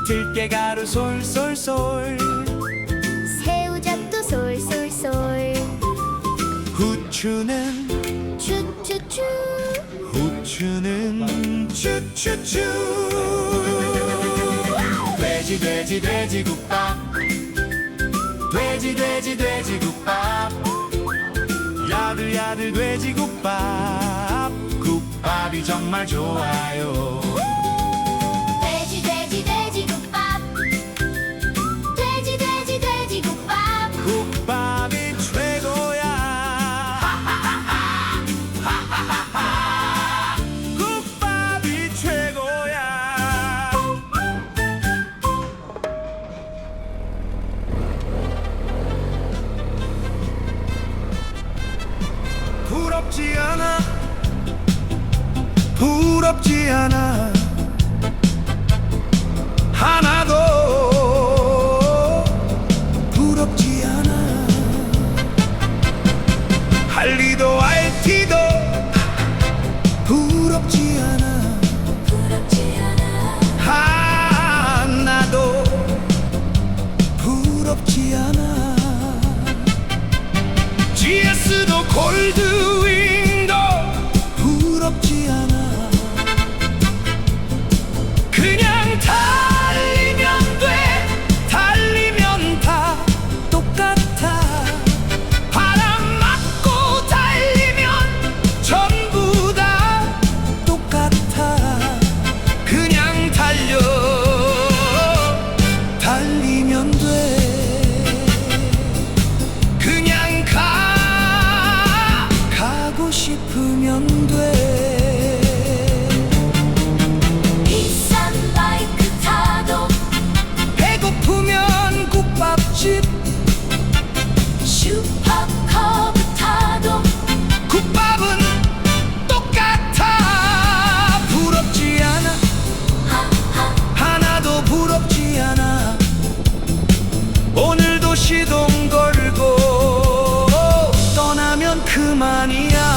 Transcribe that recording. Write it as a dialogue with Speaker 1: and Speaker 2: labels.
Speaker 1: 들깨가루 솔솔솔
Speaker 2: 새우젓도 솔솔솔
Speaker 1: 후추는
Speaker 2: 추추추
Speaker 1: 후추는 추추추 돼지 돼지 돼지국밥 돼지 돼지 돼지국밥 야들야들 돼지국밥 국밥이 정말 좋아요
Speaker 2: 돼지 돼지 돼지국밥 돼지 돼지 돼지국밥
Speaker 1: 국밥이 최고야 하하하하 국밥이 최고야 부럽지 않아 부럽지 않아 하나도 부럽지 않아 할리도 알티도 부럽지 않아
Speaker 2: 부럽지 않아
Speaker 1: 하나도 부럽지 않아 GS도 골드윙도 부럽지 않아 그냥 달리면 돼 달리면 다 똑같아 바람 맞고 달리면 전부 다 똑같아 그냥 달려 달리면 돼 그냥 가고 싶으면 돼
Speaker 2: 비싼 바이크 타도
Speaker 1: 배고프면 국밥집
Speaker 2: 슈퍼커브 타도
Speaker 1: 국밥은 똑같아 부럽지 않아
Speaker 2: 하하
Speaker 1: 하나도 부럽지 않아 오늘도 시동 걸고 떠나면 그만이야